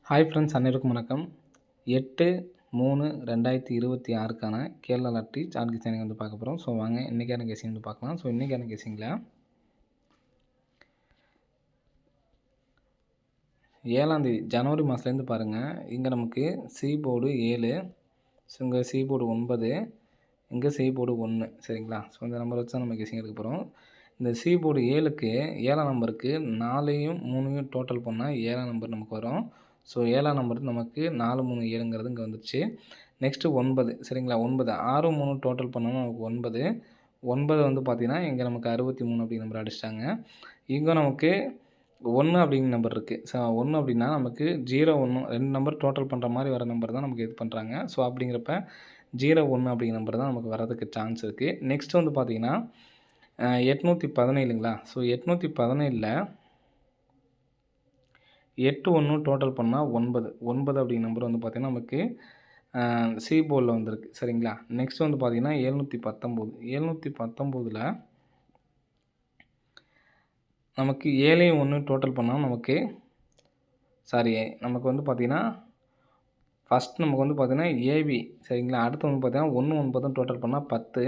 Hi friends, அனைவருக்கும் வணக்கம். 8/3/2026க்கான Kerala lottery chart guessing வந்து பார்க்க போகிறோம். ஸோ வாங்க இன்றைக்கான கெஸ்ஸிங் வந்து பார்க்கலாம். ஸோ இன்றைக்கான கெஸ்ஸிங்கில் 7ஆம் தேதி ஜனவரி மாதத்துலேருந்து பாருங்கள். இங்கே நமக்கு சி போர்டு 7, ஸோ இங்கே சி போர்டு 9, இங்கே சி போர்டு 1. சரிங்களா? ஸோ இந்த நம்பர் வச்சு தான் நம்ம கெஸ்ஸிங் எடுக்க போகிறோம். இந்த சி போர்டு 7க்கு 7ஆம் நம்பருக்கு 4யும் 3யும் டோட்டல் பண்ணால் 7ஆம் நம்பர் நமக்கு வரும். ஸோ 7ஆம் நம்பர் நமக்கு 4, 3, 7ங்கிறது இங்கே வந்துடுச்சு. நெக்ஸ்ட்டு 9. சரிங்களா? 9 6, 3 டோட்டல் பண்ணோம்னா நமக்கு 9. 9 வந்து பார்த்திங்கன்னா இங்கே நமக்கு 63 அப்படிங்கிற நம்பர் அடிச்சிட்டாங்க. இங்கே நமக்கு 1 அப்படிங்கிற நம்பர் இருக்குது. ஸோ 1 அப்படின்னா நமக்கு 0, 1 2 நம்பர் டோட்டல் பண்ணுற மாதிரி வர நம்பர் தான் நமக்கு இது பண்ணுறாங்க. ஸோ அப்படிங்கிறப்ப 0, 1 அப்படிங்கிற நம்பர் தான் நமக்கு வரதுக்கு சான்ஸ் இருக்குது. நெக்ஸ்ட் வந்து பார்த்திங்கன்னா 817ங்களா? ஸோ 817ல் 8, 1 டோட்டல் பண்ணால் 9. 9 அப்படிங்கிற நம்பர் வந்து பார்த்திங்கன்னா நமக்கு சி போர்டில் வந்திருக்கு. சரிங்களா? நெக்ஸ்ட் வந்து பார்த்திங்கன்னா 719. 719ல் நமக்கு 7யும் 1 டோட்டல் பண்ணால் நமக்கு நமக்கு வந்து பார்த்திங்கன்னா ஃபஸ்ட் நமக்கு வந்து பார்த்திங்கன்னா ஏபி. சரிங்களா? அடுத்து வந்து பார்த்திங்கன்னா 1, 9 டோட்டல் பண்ணால் 10.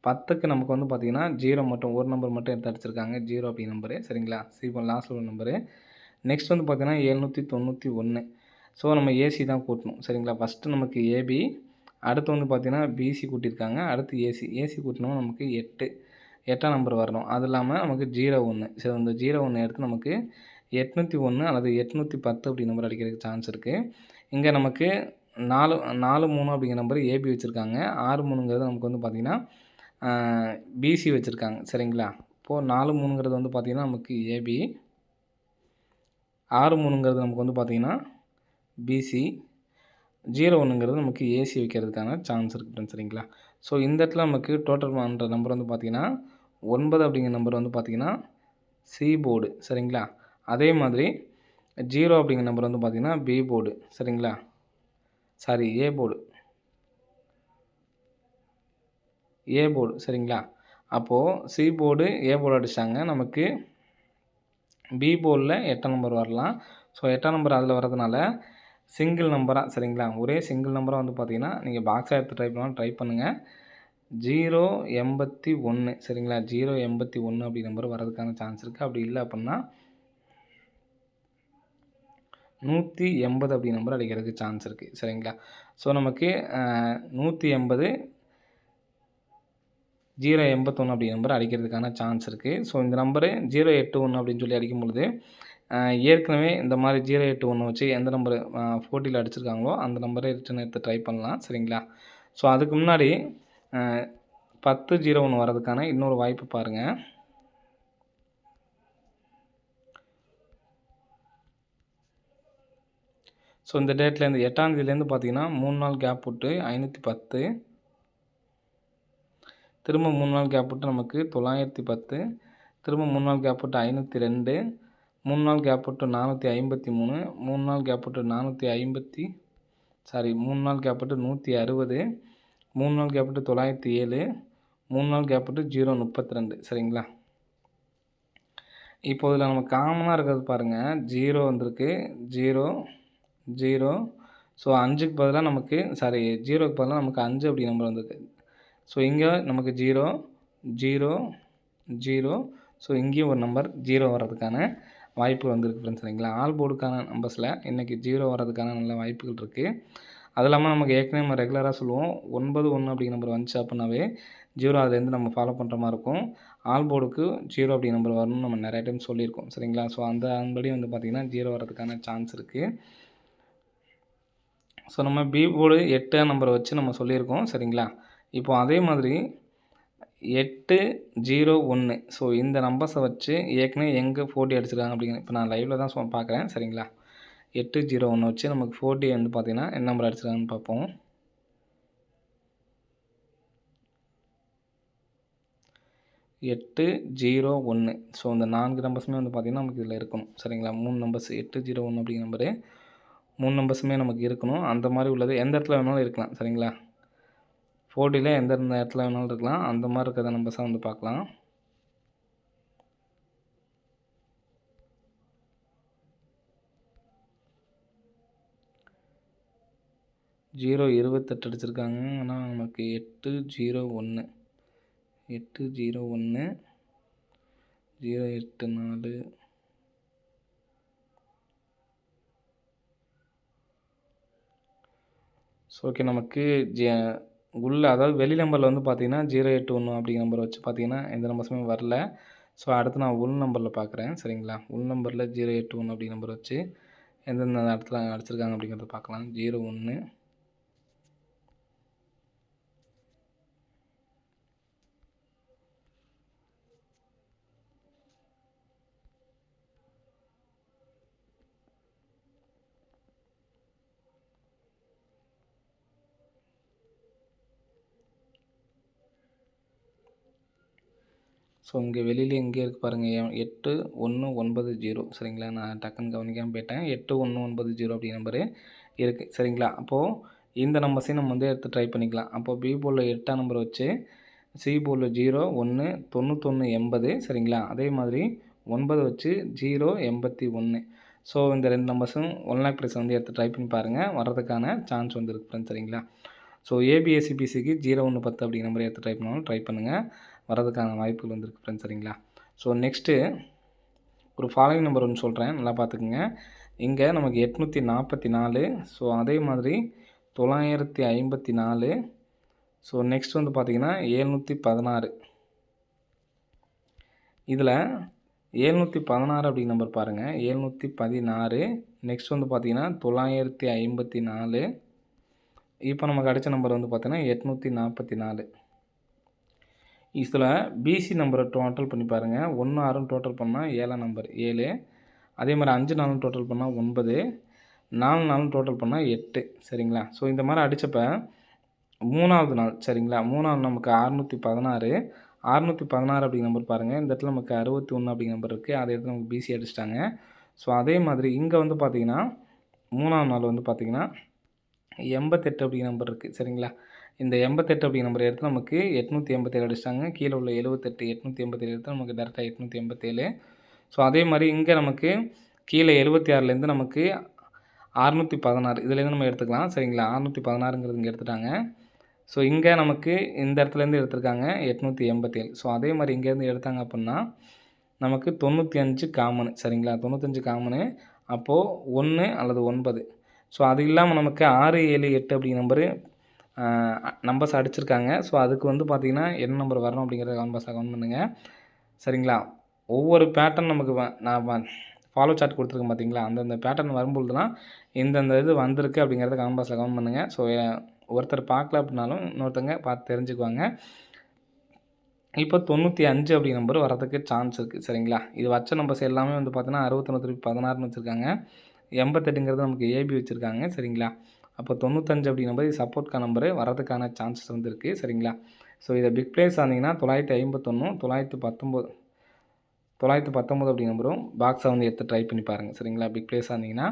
10க்கு நமக்கு வந்து பார்த்திங்கன்னா 0 மட்டும் ஒரு நம்பர் மட்டும் எடுத்து அடிச்சிருக்காங்க. 0 அப்படிங்கிற நம்பரு. சரிங்களா? சி போர்டு லாஸ்ட்டில் ஒரு நம்பரு. நெக்ஸ்ட் வந்து பார்த்திங்கன்னா 791. ஸோ நம்ம ஏசி தான் கூட்டணும். சரிங்களா? ஃபஸ்ட்டு நமக்கு ஏபி, அடுத்து வந்து பார்த்திங்கன்னா பிசி கூட்டியிருக்காங்க, அடுத்து ஏசி. ஏசி கூட்டினோம் நமக்கு 8. 8ஆம் நம்பர் வரணும். அது இல்லாமல் நமக்கு 01. ஸோ இந்த 01 எடுத்து நமக்கு 801 அல்லது 810 அப்படி நம்பர் அடிக்கிறதுக்கு சான்ஸ் இருக்குது. இங்கே நமக்கு 4, 3 அப்படிங்கிற நம்பர் ஏபி வச்சுருக்காங்க. 6, 3ங்கிறது நமக்கு வந்து பார்த்திங்கன்னா பிசி வச்சுருக்காங்க. சரிங்களா? இப்போது 4, 3ங்கிறது வந்து பார்த்திங்கன்னா நமக்கு ஏபி, 6, 3ங்கிறது நமக்கு வந்து பார்த்திங்கன்னா பிசி, 01ங்கிறது நமக்கு ஏசி வைக்கிறதுக்கான சான்ஸ் இருக்குது ஃப்ரெண்ட்ஸ். சரிங்களா? ஸோ இந்த இடத்துல நமக்கு டோட்டல் பண்ணுற நம்பர் வந்து பார்த்திங்கன்னா 9 அப்படிங்கிற நம்பர் வந்து பார்த்திங்கன்னா சி போர்டு. சரிங்களா? அதே மாதிரி 0 அப்படிங்கிற நம்பர் வந்து பார்த்திங்கன்னா பி போர்டு. சரிங்களா? A board. A board. சரிங்களா? அப்போது சி போர்டு ஏ போர்டு அடிச்சிட்டாங்க. நமக்கு பி போர்டில் 8ஆம் நம்பர் வரலாம். ஸோ 8ஆம் நம்பர் அதில் வரதுனால சிங்கிள் நம்பராக, சரிங்களா, ஒரே சிங்கிள் நம்பராக வந்து பார்த்திங்கன்னா நீங்கள் பாக்ஸாக எடுத்து ட்ரை பண்ணலாம். ட்ரை பண்ணுங்கள். 081. சரிங்களா? 081 அப்படி நம்பர் வரதுக்கான சான்ஸ் இருக்குது. அப்படி இல்லை அப்படின்னா 180 அப்படி நம்பர் அடிக்கிறதுக்கு சான்ஸ் இருக்குது. சரிங்களா? ஸோ நமக்கு 180, 081 அப்படி நம்பர் அடிக்கிறதுக்கான சான்ஸ் இருக்குது. ஸோ இந்த நம்பரு 081 அப்படின்னு சொல்லி அடிக்கும் பொழுது ஏற்கனவே இந்த மாதிரி 081 வச்சு எந்த நம்பர் போட்டியில் அடிச்சிருக்காங்களோ அந்த நம்பரை ரிட்டன் எடுத்து ட்ரை பண்ணலாம். சரிங்களா? ஸோ அதுக்கு முன்னாடி 1001 வரதுக்கான இன்னொரு வாய்ப்பு பாருங்கள். ஸோ இந்த டேட்லேருந்து 8ஆம் தேதியிலேருந்து பார்த்தீங்கன்னா 3 நாள் கேப் விட்டு 510, திரும்ப 3 நாள் கேப் விட்டு நமக்கு 910, திரும்ப 3 நாள் கேப் விட்டு 502, 3 நாள் கேப் விட்டு 453, 3 நாள் கேப் விட்டு 3 நாள் கேப் விட்டு 160, 3 நாள் கேப் விட்டு 907, 3 நாள் கேப் விட்டு 032. சரிங்களா? இப்போ இதில் நம்ம காமனாக இருக்கிறது பாருங்கள். 0 வந்திருக்கு, 0, 0. ஸோ 5க்கு பதிலாக நமக்கு 0க்கு பதிலாக நமக்கு 5 அப்படி நம்பர் வந்திருக்கு. ஸோ இங்கே நமக்கு 0, 0, 0. ஸோ இங்கேயும் ஒரு நம்பர் 0 வர்றதுக்கான வாய்ப்பு வந்திருக்கு ஃப்ரெண்ட்ஸ். சரிங்களா? ஆல் போர்டுக்கான நம்பர்ஸில் இன்றைக்கி 0 வர்றதுக்கான நல்ல வாய்ப்புகள் இருக்குது. அது இல்லாமல் நமக்கு ஏற்கனவே நம்ம ரெகுலராக சொல்லுவோம் 91 அப்படிங்கிற நம்பர் வந்துச்சு அப்படின்னாவே 0 அதுலேருந்து நம்ம ஃபாலோ பண்ணுற மாதிரி இருக்கும். ஆல் போர்டுக்கு 0 அப்படிங்கிற நம்பர் வரணும்னு நம்ம நிறைய டைம் சொல்லியிருக்கோம். சரிங்களா? ஸோ அதன்படி வந்து பார்த்திங்கன்னா 0 வர்றதுக்கான சான்ஸ் இருக்குது. ஸோ நம்ம பி போர்டு 8ஆம் நம்பரை வச்சு நம்ம சொல்லியிருக்கோம். சரிங்களா? இப்போ அதே மாதிரி 801. ஸோ இந்த நம்பர்ஸை வச்சு ஏற்கனவே எங்கே 4D அடிச்சிருக்காங்க அப்படிங்கிற இப்போ நான் லைவில் தான் பார்க்குறேன். சரிங்களா? 801 வச்சு நமக்கு 4D வந்து பார்த்திங்கன்னா என்ன நம்பர் அடிச்சிருக்காங்கன்னு பார்ப்போம். 801. ஸோ இந்த 4 நம்பர்ஸுமே வந்து பார்த்திங்கன்னா நமக்கு இதில் இருக்கணும். சரிங்களா? 3 நம்பர்ஸ் 801 அப்படிங்கிற நம்பரு 3 நம்பர்ஸுமே நமக்கு இருக்கணும். அந்த மாதிரி உள்ளது எந்த இடத்துல வேணாலும் இருக்கலாம். சரிங்களா? 4Dயில் எந்த இடத்துல வேணாலும் இருக்கலாம். அந்த மாதிரி இருக்கிற நம்பர்ஸாக வந்து பார்க்கலாம். 0 28 அடிச்சிருக்காங்க. ஆனால் நமக்கு 801 801 084 ஸோ ஓகே. நமக்கு உள்ள அதாவது வெளி நம்பரில் வந்து பார்த்தீங்கன்னா 081 அப்படிங்கிற நம்பரை வச்சு பார்த்தீங்கன்னா எந்த நம்பர்ஸுமே வரல. ஸோ அடுத்து நான் உள் நம்பரில் பார்க்குறேன் சரிங்களா. உள் நம்பரில் 081 அப்படிங்கிற நம்பர் வச்சு எந்தெந்த இடத்துல அடிச்சிருக்காங்க அப்படிங்கிறத பார்க்கலாம். 01 ஸோ இங்கே வெளியில் எங்கே இருக்குது பாருங்கள் 8190 சரிங்களா. நான் டக்குன்னு கவனிக்காமல் போயிட்டேன். 8190 அப்படி நம்பரு இருக்குது சரிங்களா. அப்போது இந்த நம்பர்ஸையும் நம்ம வந்து எடுத்து ட்ரை பண்ணிக்கலாம். அப்போது பி போர்டில் 8ஆம் நம்பர் வச்சு சி போர்டில் 0 1 91 80 சரிங்களா. அதே மாதிரி 9 வச்சு 0 81. ஸோ இந்த 2 நம்பர்ஸும் 1 லேக் ப்ரைஸ் வந்து எடுத்து ட்ரை பண்ணி பாருங்கள். வர்றதுக்கான சான்ஸ் வந்து இருக்குது ஃப்ரெண்ட்ஸ் சரிங்களா. ஸோ ஏபிஎஸ்சிபிசிக்கு 0110 அப்படிங்கிற நம்பரை எடுத்து ட்ரை பண்ணாலும் ட்ரை பண்ணுங்கள். வரதுக்கான வாய்ப்புகள் வந்துருக்கு ஃப்ரெண்ட்ஸ் சரிங்களா. ஸோ நெக்ஸ்ட்டு ஒரு ஃபாலோயிங் நம்பர் ஒன்று சொல்கிறேன், நல்லா பார்த்துக்குங்க. இங்கே நமக்கு 844. ஸோ அதே மாதிரி 954. ஸோ நெக்ஸ்ட் வந்து பார்த்திங்கன்னா 716. இதில் 716 அப்படிங்கிற நம்பர் பாருங்கள். 716. நெக்ஸ்ட் வந்து பார்த்திங்கன்னா 954. இப்போ நமக்கு அடித்த நம்பர் வந்து பார்த்திங்கன்னா 844. இதில் பிசி நம்பரை டோட்டல் பண்ணி பாருங்கள். 1 6 டோட்டல் பண்ணால் 7ஆம் நம்பர் 7. அதே மாதிரி 5 4 டோட்டல் பண்ணால் 9. 4 4 டோட்டல் பண்ணால் 8 சரிங்களா. ஸோ இந்த மாதிரி அடித்தப்ப 3ஆவது நாள் சரிங்களா. 3ஆவது நமக்கு 616. 616 அப்படிங்கிற நம்பர் பாருங்கள். இந்த இடத்துல நமக்கு 61 அப்படிங்கிற நம்பர் இருக்குது. அதை எடுத்து நமக்கு பிசி அடிச்சிட்டாங்க. ஸோ அதே மாதிரி இங்கே வந்து பார்த்திங்கன்னா 3ஆவது நாள் வந்து பார்த்திங்கன்னா 88 அப்படிங்கிற நம்பர் இருக்குது சரிங்களா. இந்த 88 அப்படிங்கிற நம்பர் எடுத்து நமக்கு 887 அடிச்சிட்டாங்க. கீழே உள்ள 78 887 எடுத்து நமக்கு டேரெக்டாக 887. ஸோ அதே மாதிரி இங்கே நமக்கு கீழே 76லேருந்து நமக்கு 616 இதுலேருந்து நம்ம எடுத்துக்கலாம் சரிங்களா. 616ங்கிறது இங்கே எடுத்துட்டாங்க. ஸோ இங்கே நமக்கு இந்த இடத்துலேருந்து எடுத்திருக்காங்க 887. ஸோ அதே மாதிரி இங்கேருந்து எடுத்தாங்க அப்படின்னா நமக்கு 95 காமனு சரிங்களா. 95 காமனு. அப்போது 1 அல்லது 9. ஸோ அது இல்லாமல் நமக்கு 6 7 8 அப்படிங்கிற நம்பரு நம்பர்ஸ் அடிச்சிருக்காங்க. ஸோ அதுக்கு வந்து பார்த்திங்கன்னா என்ன நம்பர் வரணும் அப்படிங்கிறத கமெண்ட் கமெண்ட் பண்ணுங்கள் சரிங்களா. ஒவ்வொரு பேட்டர்ன் நமக்கு நான் ஃபாலோ சார்ட் கொடுத்துருக்கேன் பார்த்தீங்களா. அந்தந்த பேட்டர்ன் வரும்பொழுது தான் இந்தந்த இது வந்திருக்கு அப்படிங்கிறத கமெண்ட் கமெண்ட் பண்ணுங்கள். ஸோ ஒருத்தர் பார்க்கல அப்படின்னாலும் இன்னொருத்தங்க பார்த்து தெரிஞ்சுக்குவாங்க. இப்போ 95 அப்படி நம்பர் வரதுக்கு சான்ஸ் இருக்குது சரிங்களா. இது வச்ச நம்பர்ஸ் எல்லாமே வந்து பார்த்தீங்கன்னா 61 வச்சுருக்காங்க. 88ங்கிறது நமக்கு ஏபி வச்சுருக்காங்க சரிங்களா. அப்போ 95 அப்படி நம்பர் இது சப்போர்ட்கான நம்பரு வரதுக்கான சான்சஸ் வந்து இருக்குது சரிங்களா. ஸோ இதை பிக் பிளேஸ் ஆனீங்கன்னா 951 919 அப்படி நம்பரும் பாக்ஸை வந்து எடுத்து ட்ரை பண்ணி பாருங்கள் சரிங்களா. பிக் பிளேஸ் ஆனீங்கன்னா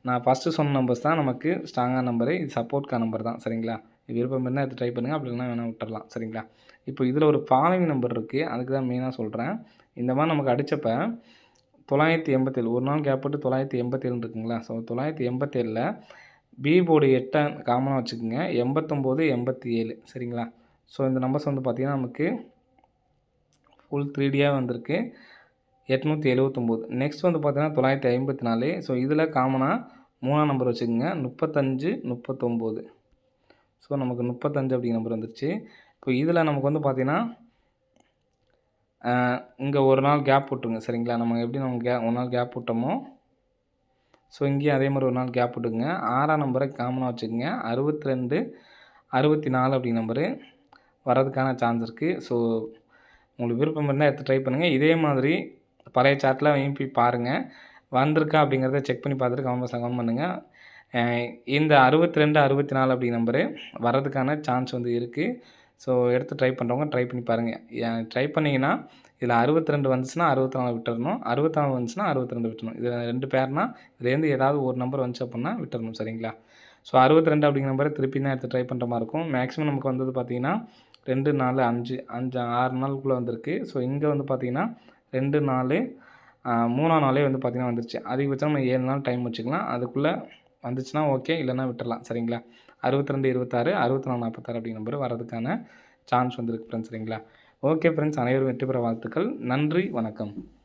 நான் ஃபஸ்ட்டு சொன்ன நம்பர்ஸ் தான் நமக்கு ஸ்ட்ராங்கான நம்பரு. இது சப்போர்ட்கான நம்பர் தான் சரிங்களா. விருப்பம் இருந்தால் எடுத்து ட்ரை பண்ணுங்கள், அப்படி இல்லைனா வேணால் விட்டுறலாம் சரிங்களா. இப்போ இதில் ஒரு ஃபாலோவிங் நம்பர் இருக்குது, அதுக்கு தான் மெயினாக சொல்கிறேன். இந்த மாதிரி நமக்கு அடித்தப்ப 987 ஒரு நாள் கேப் போட்டு 987 இருக்குங்களா. ஸோ 987ல் பி போர்டு 8 காமனாக வச்சுக்கோங்க. 89 87 சரிங்களா. ஸோ இந்த நம்பர்ஸ் வந்து பார்த்திங்கன்னா நமக்கு ஃபுல் 3Dயாக வந்திருக்கு 879. நெக்ஸ்ட் வந்து பார்த்திங்கன்னா 954. ஸோ இதில் காமனாக 3ஆம் நம்பர் வச்சுக்கோங்க 35 39. ஸோ நமக்கு 35 அப்படிங்கிற நம்பர் வந்துருச்சு. இப்போ இதில் நமக்கு வந்து பார்த்திங்கன்னா இங்கே ஒரு நாள் கேப் விட்டுருங்க சரிங்களா. நம்ம எப்படி நம்ம ஒரு நாள் கேப் விட்டோமோ ஸோ இங்கேயும் அதே மாதிரி ஒரு நாள் கேப் விட்டுக்குங்க. 6ஆம் நம்பரை காமனாக வச்சுக்கோங்க 62 64 அப்படி நம்பரு வரதுக்கான சான்ஸ் இருக்குது. ஸோ உங்களுக்கு விருப்பம் இருந்தால் எடுத்து ட்ரை பண்ணுங்கள். இதே மாதிரி பழைய சார்ட்டில் போய் பாருங்கள், வந்திருக்கா அப்படிங்கிறத செக் பண்ணி பார்த்துட்டு கமெண்ட் பண்ணுங்கள். இந்த 62 64 அப்படி நம்பரு வரதுக்கான சான்ஸ் வந்து இருக்குது. ஸோ எடுத்து ட்ரை பண்ணுறவங்க ட்ரை பண்ணி பாருங்கள். ட்ரை பண்ணிங்கன்னா இதில் 62 வந்துச்சுன்னா 64 விட்டுறணும், 64 வந்துச்சுன்னா 62 விட்டுறணும். இதில் 2 பேர்னா இதுலேருந்து ஏதாவது ஒரு நம்பர் வந்துச்சு அப்படின்னா விட்டுறணும் சரிங்களா. ஸோ 62 அப்படிங்கிற நம்பரை திருப்பி தான் எடுத்து ட்ரை பண்ணுற மாதிரி இருக்கும். மேக்ஸிமம் நமக்கு வந்தது பார்த்திங்கன்னா 2 4 5 6 நாளுக்குள்ளே வந்திருக்கு. ஸோ இங்கே வந்து பார்த்திங்கன்னா 2 4 3ஆம் நாளே வந்து பார்த்திங்கன்னா வந்துருச்சு. அதிகபட்சம் நம்ம 7 நாள் டைம் வச்சுக்கலாம். அதுக்குள்ளே வந்துச்சுன்னா ஓகே, இல்லைன்னா விட்டுறலாம். சரிங்களா? 62, 26, 64, 46 அப்படிங்கிற நம்பர் வரதுக்கான சான்ஸ் வந்து இருக்கு ஃப்ரெண்ட்ஸ். சரிங்களா? ஓகே ஃப்ரெண்ட்ஸ், அனைவரும் வெற்றி பெற வாழ்த்துக்கள். நன்றி, வணக்கம்.